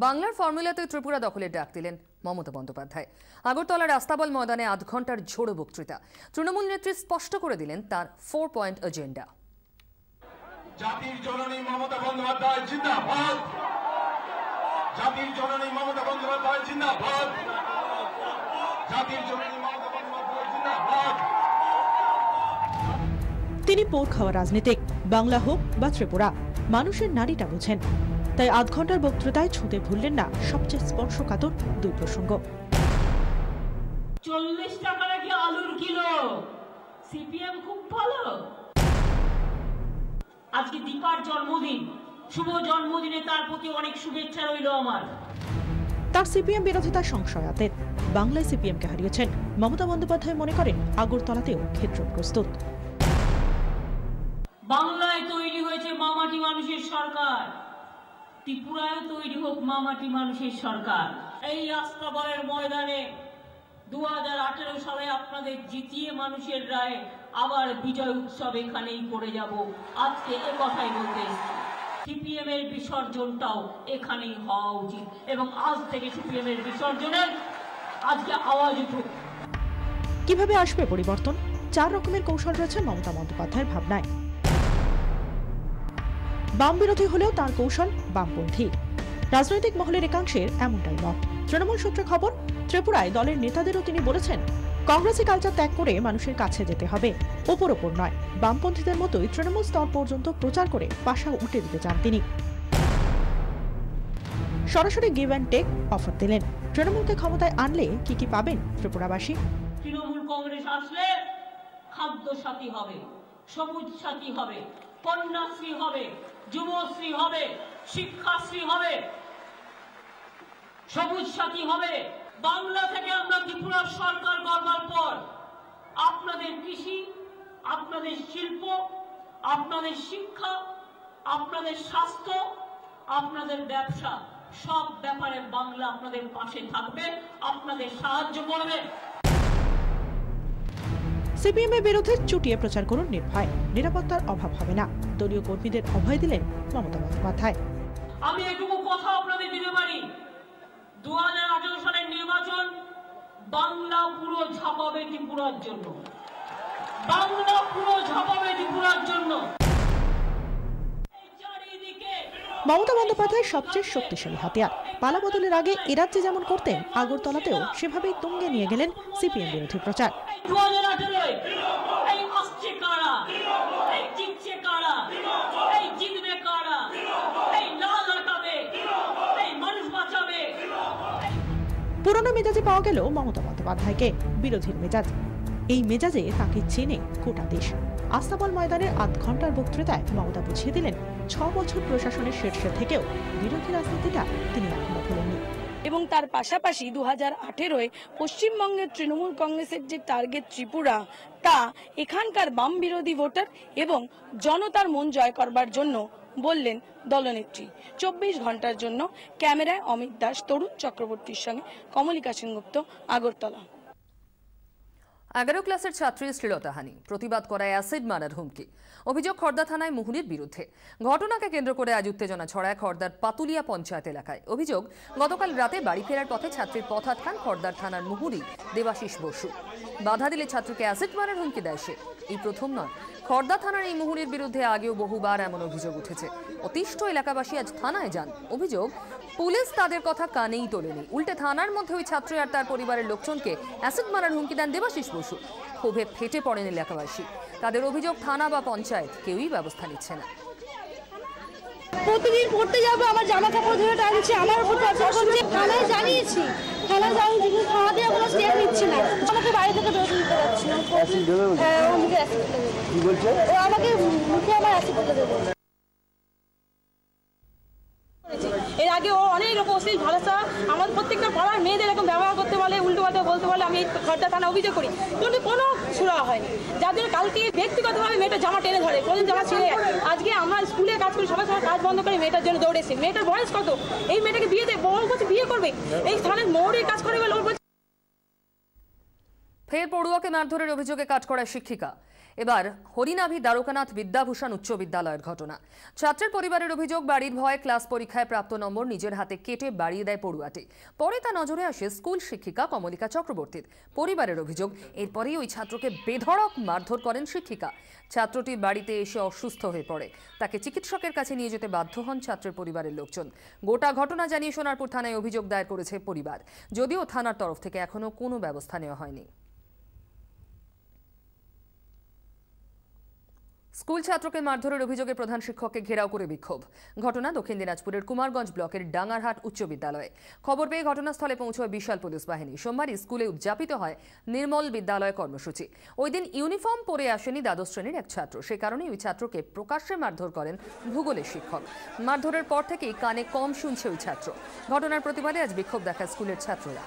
বাংলার ফর্মুলাতে ত্রিপুরা দখলের ডাক দিলেন মমতা বন্দ্যোপাধ্যায়। আগরতলার আস্তাবল ময়দানে আধ ঘন্টার ঝোড়ো বক্তৃতা। তৃণমূল নেত্রী স্পষ্ট করে দিলেন তার 4 পয়েন্ট এজেন্ডা। জাতির জননী মমতা বন্দ্যোপাধ্যায় জিন্দাবাদ, জাতির জননী মমতা বন্দ্যোপাধ্যায় জিন্দাবাদ, জাতির জননী মমতা বন্দ্যোপাধ্যায় জিন্দাবাদ। তিনি পোর খাওয়া রাজনীতিক, বাংলা হোক বা ত্রিপুরা, মানুষের নাড়িটা বুঝেন। তাই আধ ঘন্টার বক্তৃতায় ছুঁতে ভুললেন না সবচেয়ে স্পর্শকাতর দুই প্রসঙ্গ। 40 টাকা নাকি আলুর কিলো, সিপিএম খুব ভালো। আজকে দীপার জন্মদিন, শুভ জন্মদিনে তার প্রতি অনেক শুভেচ্ছা রইল আমার। তার সিপিএম বিরোধিতার সংশয়াতীত। বাংলায় সিপিএমকে হারিয়েছেন মমতা বন্দ্যোপাধ্যায় মনে করেন আগরতলাতেও ক্ষেত্র প্রস্তুত। বাংলায় তৈরি হয়েছে মামাটি মানুষের সরকার, ত্রিপুরায় তৈরি হোক মামাটি মানুষের সরকার। এই আস্তাবলের ময়দানে 2018 সালে আপনাদের জিতিয়ে মানুষের রায়ে আবার বিজয় উৎসব এখানেই করে যাব। আজকে এ কথাই বলতে সিপিএম এর বিসর্জনটাও এখানেই হওয়া উচিত এবং আজ থেকে সিপিএম এর বিসর্জনের আজকে আওয়াজ উঠুক। কিভাবে আসবে পরিবর্তন? 4 রকমের কৌশল রয়েছে মমতা বন্দ্যোপাধ্যায়ের ভাবনায়। বাম বিরোধী হলেও তার কৌশল বামপন্থী। রাজনৈতিক মহলের একাংশের এমনটাই মত। তৃণমূল সূত্রে খবর, ত্রিপুরায় দলের নেতাদেরও তিনি বলেছেন কংগ্রেসি কালচার ত্যাগ করে মানুষের কাছে যেতে হবে, ওপর নয়। বামপন্থীদের মতোই তৃণমূল স্তর পর্যন্ত প্রচার করে পাশা উঠে দিতে চান তিনি। সরাসরি গিভ অ্যান্ড টেক অফার দিলেন। তৃণমূলকে ক্ষমতায় আনলে কি কি পাবেন ত্রিপুরাবাসী? তৃণমূল কংগ্রেস আসলে খাদ্য সাথী হবে, সবুজ সাথী হবে, কন্যাশ্রী হবে, যুবশ্রী হবে, শিক্ষাশ্রী হবে, সবুজ সাথী হবে। বাংলা থেকে আমরা ত্রিপুরার সরকার গড়বার পর আপনাদের কৃষি, আপনাদের শিল্প, আপনাদের শিক্ষা, আপনাদের স্বাস্থ্য, আপনাদের ব্যবসা, সব ব্যাপারে বাংলা আপনাদের পাশে থাকবে, আপনাদের সাহায্য করবে। সিপিএম এর বিরুদ্ধে চুটিয়ে প্রচার করুন নির্ভয়, নিরাপত্তার অভাব হবে না। দলীয় কর্মীদের অভয় দিলেন মমতা বন্দ্যোপাধ্যায়। আমি এটুকু কথা আপনাদের দিতে পারি, 2018 সালের নির্বাচন বাংলা পুরো ঝাঁপাবে ত্রিপুরার জন্য, বাংলা পুরো ঝাঁপাবে ত্রিপুরার জন্য। মমতা বন্দ্যোপাধ্যায়ের সবচেয়ে শক্তিশালী হাতিয়ার। পালা বদলের আগে এ রাজ্যে যেমন করতেন, আগরতলাতেও সেভাবেই তুঙ্গে নিয়ে গেলেন সিপিএম বিরোধী প্রচার। 2018 এই আসছে কারা, এই জিতছে কারা, এই জিতবে কারা, এই লাল হটাবে, এই মানুষ বাঁচাবে। পুরনো মেজাজে পাওয়া গেল মমতা বন্দ্যোপাধ্যায়কে, বিরোধীর মেজাজ। এই মেজাজে তাকে চেনে গোটা দেশ। আস্তাবল ময়দানের আধ ঘন্টার বক্তৃতায় মমতা বুঝিয়ে দিলেন 6 বছর প্রশাসনের শীর্ষে থেকেও বিরোধী রাজনীতিটা তিনি এখনো ভোলেননি। এবং তার পাশাপাশি 2018-এ পশ্চিমবঙ্গের তৃণমূল কংগ্রেসের যে টার্গেট ত্রিপুরা, তা এখানকার বাম বিরোধী ভোটার এবং জনতার মন জয় করবার জন্য বললেন দলনেত্রী। 24 ঘন্টার জন্য ক্যামেরায় অমিত দাস, তরুণ চক্রবর্তীর সঙ্গে কমলিকা সেনগুপ্ত, আগরতলা। 11 ক্লাসের ছাত্রীর শ্লীলতাহানি, প্রতিবাদ করায় অ্যাসিড মারার হুমকি। অভিযোগ খড়দা থানায় মুহুরীর বিরুদ্ধে। ঘটনাকে কেন্দ্র করে আজ উত্তেজনা ছড়ায় খড়দার পাতুলিয়া পঞ্চায়েত এলাকায়। অভিযোগ, গতকাল রাতে বাড়ি ফেরার পথে ছাত্রীর পথ আটকান খড়দার থানার মুহুরী দেবাশিস বসু। বাধা দিলে ছাত্রীকে অ্যাসিড মারার হুমকি দেয় সে। এই প্রথম নয়, খড়দা থানার এই মুহুরীর বিরুদ্ধে আগেও বহুবার এমন অভিযোগ উঠেছে। অতিষ্ঠ এলাকাবাসী আজ থানায় যান। অভিযোগ, পুলিশ তাদের কথা কানেই তোলেনি, উল্টে থানার মধ্যে ওই ছাত্রী আর তার পরিবারের লোকজনকে অ্যাসিড মারার হুমকি দেন দেবাশিস বসু। ক্ষোভে ফেটে পড়েন এলাকাবাসী। তাদের অভিযোগ, থানা বা পঞ্চায়েত কেউই ব্যবস্থা নিচ্ছে না। প্রতিদিন পড়তে যাবো, আমার জামা কাপড় ধরে টানছে, আমার উপর টর্চার করছে। থানায় জানিয়েছি, থানায় জানিয়েছি, কিন্তু থানা দিয়ে কোনো স্টেপ নিচ্ছে না। আমাকে বাড়ি থেকে বেরোতে দিতে পারছি না। ও মুখে অ্যাসিড তুলে দেবে। কি বলছে? ও আমাকে মুখে আমার অ্যাসিড তুলে দেবে। এর আগে ও অনেক রকম অশ্লীল ভাষা আমাদের প্রত্যেকটা পাড়ার মেয়েদের এরকম ব্যবহার করতে বলে, উল্টো পাল্টা বলতে বলে। আমি খড়দা থানা অভিযোগ করি, কিন্তু কোনো সুরা হয়নি। যার জন্য কালকে ব্যক্তিগতভাবে মেয়েটা জামা টেনে ধরে, কোনদিন জামা ছিঁড়ে যায়। আজকে আমরা স্কুলে কাজ করি, সবাই কাজ বন্ধ করে মেয়েটার জন্য দৌড়েছি। মেয়েটার বয়স কত? এই মেয়েটাকে বিয়ে দেয়, বড় বলছে বিয়ে করবে, এই থানায় মৌরির কাজ করে বলে ওর। ফের পড়ুয়াকে মারধরের অভিযোগে কাজ করা শিক্ষিকা। এবার হরিনাভি দ্বারকানাথ বিদ্যাভূষণ উচ্চ বিদ্যালয়ের ঘটনা। ছাত্রের পরিবারের অভিযোগ, বাড়ির ভয়ে ক্লাস পরীক্ষায় প্রাপ্ত নম্বর নিজের হাতে কেটে বাড়িয়ে দেয় পড়ুয়াটি। পরে তা নজরে আসে স্কুল শিক্ষিকা কমলিকা চক্রবর্তীর। পরিবারের অভিযোগ, এরপরেই ওই ছাত্রকে বেধড়ক মারধর করেন শিক্ষিকা। ছাত্রটি বাড়িতে এসে অসুস্থ হয়ে পড়ে। তাকে চিকিৎসকের কাছে নিয়ে যেতে বাধ্য হন ছাত্রের পরিবারের লোকজন। গোটা ঘটনা জানিয়ে সোনারপুর থানায় অভিযোগ দায়ের করেছে পরিবার, যদিও থানার তরফ থেকে এখনো কোনো ব্যবস্থা নেওয়া হয়নি। স্কুল ছাত্রকে মারধরের অভিযোগে প্রধান শিক্ষককে ঘেরাও করে বিক্ষোভ। ঘটনা দক্ষিণ দিনাজপুরের কুমারগঞ্জ ব্লকের ডাঙ্গারহাট উচ্চ বিদ্যালয়ে। খবর পেয়ে ঘটনাস্থলে পৌঁছয় বিশাল পুলিশ বাহিনী। সোমবার স্কুলে উদযাপিত হয় নির্মল বিদ্যালয় কর্মসূচি। ওই দিন ইউনিফর্ম পরে আসেনি দ্বাদশ শ্রেণীর এক ছাত্র। সে কারণে ওই ছাত্রকে প্রকাশ্যে মারধর করেন ভূগোলের শিক্ষক। মারধরের পর থেকেই কানে কম শুনছে ওই ছাত্র। ঘটনার প্রতিবাদে আজ বিক্ষোভ দেখায় স্কুলের ছাত্ররা।